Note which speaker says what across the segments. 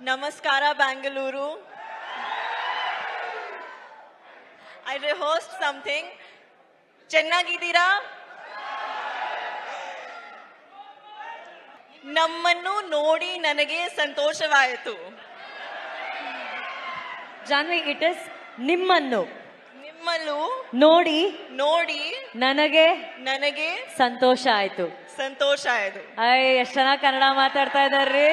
Speaker 1: Namaskara, Bangalore. I rehearsed something. Chennagidira. ನಮ್ಮನ್ನು ನೋಡಿ ನನಗೆ ಸಂತೋಷವಾಯಿತು.
Speaker 2: ಜಾನ್ವಿ, ಇಟ್ ಇಸ್ ನಿಮ್ಮನ್ನು
Speaker 1: ನಿಮ್ಮಲ್ಲೂ
Speaker 2: ನೋಡಿ
Speaker 1: ನೋಡಿ
Speaker 2: ನನಗೆ
Speaker 1: ನನಗೆ
Speaker 2: ಸಂತೋಷ ಆಯ್ತು.
Speaker 1: ಸಂತೋಷ ಆಯ್ತು.
Speaker 2: ಎಷ್ಟ್ ಚೆನ್ನಾಗಿ ಕನ್ನಡ ಮಾತಾಡ್ತಾ ಇದಾರ್ರಿ.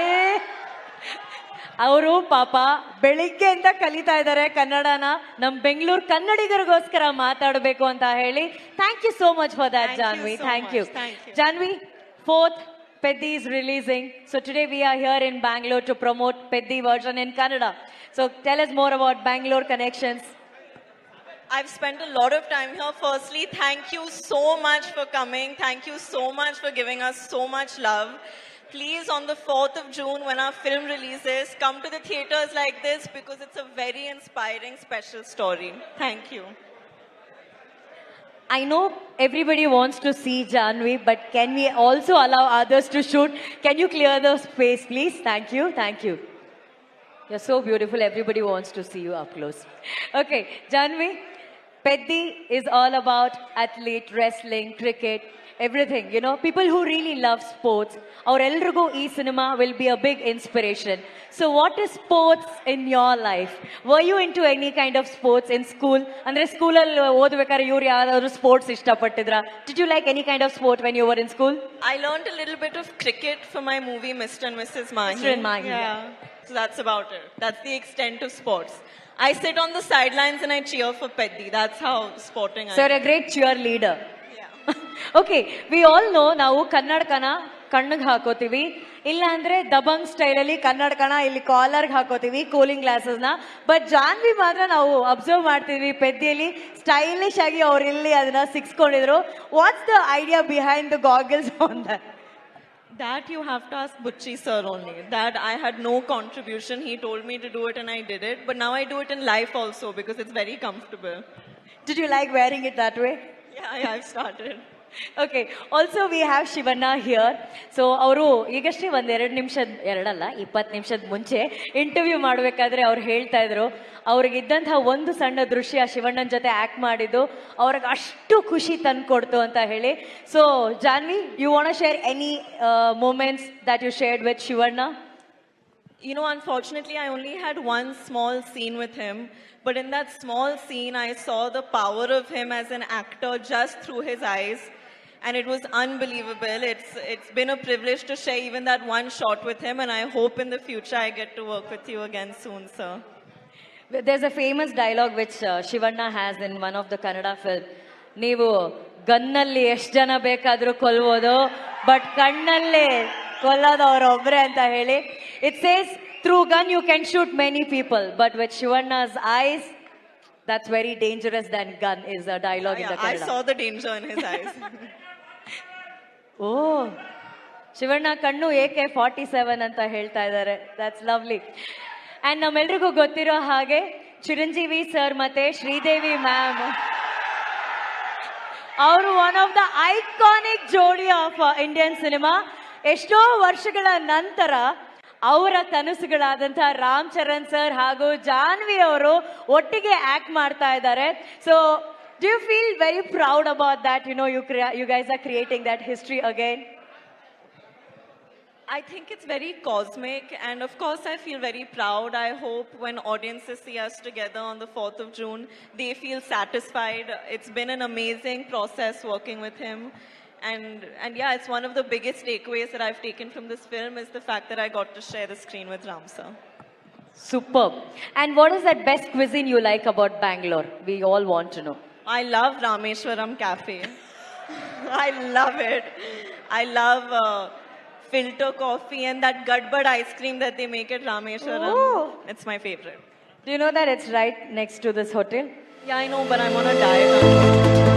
Speaker 2: ಅವರು ಪಾಪ ಬೆಳಿಗ್ಗೆ ಅಂತ ಕಲಿತಾ ಇದ್ದಾರೆ ಕನ್ನಡನ. ನಮ್ ಬೆಂಗಳೂರು ಕನ್ನಡಿಗರಿಗೋಸ್ಕರ ಮಾತಾಡಬೇಕು ಅಂತ ಹೇಳಿ. Thank you so much for that, Janhvi. Thank you. Janhvi, 4th Peddi is releasing. So today we are here in Bangalore to promote Peddi version in Kannada. So tell us more about Bangalore connections.
Speaker 1: I've spent a lot of time here. Firstly, thank you so much for coming. Thank you so much for giving us so much love. Please, on the 4th of June, when our film releases, come to the theaters like this because it's a very inspiring, special story. Thank you.
Speaker 2: I know everybody wants to see Janvi, but can we also allow others to shoot? Can you clear the space, please? Thank you. Thank you. You're so beautiful. Everybody wants to see you up close. Okay, Janvi, Peddi is all about athlete, wrestling, cricket, everything. You know, people who really love sports. Our Elrugo e-cinema will be a big inspiration. So what is sports in your life? Were you into any kind of sports in school? Andre school alli odbekare iವರು ಯಾರಾದರೂ sports ಇಷ್ಟಪಟ್ಟಿದ್ರಾ? Did you like any kind of sport when you were in school?
Speaker 1: I learned a little bit of cricket for my movie Mr. and Mrs. Mahi.
Speaker 2: Mr. and Mahi.
Speaker 1: Yeah. So that's about it. That's the extent of sports. I sit on the sidelines and I cheer for Peddi. That's how sporting I am.
Speaker 2: So you're a great cheerleader.
Speaker 1: Yeah.
Speaker 2: Okay, we all know ನಾವು ಕನ್ನಡಕನ ಕಣ್ಣಿಗೆ ಹಾಕೋತೀವಿ, ಇಲ್ಲ ಅಂದ್ರೆ Dabangg style ಅಲ್ಲಿ ಕನ್ನಡಕನ ಇಲ್ಲಿ ಕಾಲರ್ಗೆ ಹಾಕೋತೀವಿ, cooling glasses ನ. But Janhvi ಮಾತ್ರ ನಾವು observe ಮಾಡ್ತೀವಿ ಪೆದ್ದಿಯಲ್ಲಿ ಸ್ಟೈಲಿಶ್ ಆಗಿ ಅವ್ರು ಇಲ್ಲಿ ಅದನ್ನ ಸಿಕ್ಸ್ಕೊಂಡಿದ್ರು. What's the idea behind the goggles on that?
Speaker 1: That you have to ask Butchi sir only. That I had no contribution. He told me to do it and I did it. But now I do it in life also because it's very comfortable.
Speaker 2: Did you like wearing it that way?
Speaker 1: Yeah, I've started.
Speaker 2: Okay, also we have Shivanna here. So ಅವರು ಈಗಷ್ಟೇ ಒಂದ್ 20 ನಿಮಿಷದ ಮುಂಚೆ interview ಮಾಡಬೇಕಾದ್ರೆ ಅವ್ರು ಹೇಳ್ತಾ ಇದ್ರು ಅವ್ರಿಗಿದ್ದಂತಹ ಒಂದು ಸಣ್ಣ ದೃಶ್ಯ ಶಿವಣ್ಣನ ಜೊತೆ ಆಕ್ಟ್ ಮಾಡಿದ್ದು ಅವ್ರಿಗೆ ಅಷ್ಟು ಖುಷಿ ತಂದ್ಕೊಡ್ತು ಅಂತ ಹೇಳಿ. So Janhvi, you want to share any moments that you shared with Shivanna?
Speaker 1: You know, unfortunately, I only had one small scene with him. But in that small scene, I saw the power of him as an actor just through his eyes. And it was unbelievable. It's been a privilege to share even that one shot with him. And I hope in the future I get to work with you again soon, sir.
Speaker 2: There's a famous dialogue which Shivanna has in one of the Kannada film. ನೀವು ಗನ್ನಲ್ಲಿ ಎಷ್ಟು ಜನ ಬೇಕಾದರೂ ಕೊಲ್ಬೋದು, but ಕಣ್ಣಲ್ಲಿ ಕೊಲ್ಲೋದು ಅವರೊಬ್ಬರೇ ಅಂತ ಹೇಳಿ. It says through gun you can shoot many people, but with Shivanna's eyes, that's very dangerous than gun is a dialogue in the Kannada.
Speaker 1: I saw the danger in his eyes.
Speaker 2: Oh, Shivanna ಕಣ್ಣು AK-47 ಅಂತ ಹೇಳ್ತಾ ಇದ್ದಾರೆ. That's lovely. And ನಮ್ಮೆಲ್ರಿಗೂ ಗೊತ್ತಿರೋ ಹಾಗೆ Chiranjeevi sir ಮತ್ತೆ Sridevi ma'am ಅವರು one of the iconic ಜೋಡಿ of Indian cinema. ಎಷ್ಟೋ ವರ್ಷಗಳ ನಂತರ ಅವರ ಕನಸುಗಳಾದಂತಹ ರಾಮ್ ಚರಣ್ ಸರ್ ಹಾಗೂ ಜಾನ್ವಿ ಅವರು ಒಟ್ಟಿಗೆ ಆಕ್ಟ್ ಮಾಡ್ತಾ ಇದ್ದಾರೆ. So do you feel very proud about that? You guys are creating that history again.
Speaker 1: I think it's very cosmic, and of course I feel very proud. I hope when audiences see us together on the 4th of June, they feel satisfied. It's been an amazing process working with him. And yeah, it's one of the biggest takeaways that I've taken from this film is the fact that I got to share the screen with Ram sir.
Speaker 2: Superb. And what is that best cuisine you like about Bangalore? We all want to know.
Speaker 1: I love Rameshwaram Cafe. I love it. I love filter coffee and that Gadbad ice cream that they make at Rameshwaram.
Speaker 2: Oh.
Speaker 1: It's my favorite.
Speaker 2: Do you know that it's right next to this hotel?
Speaker 1: Yeah, I know, but I'm on a diet.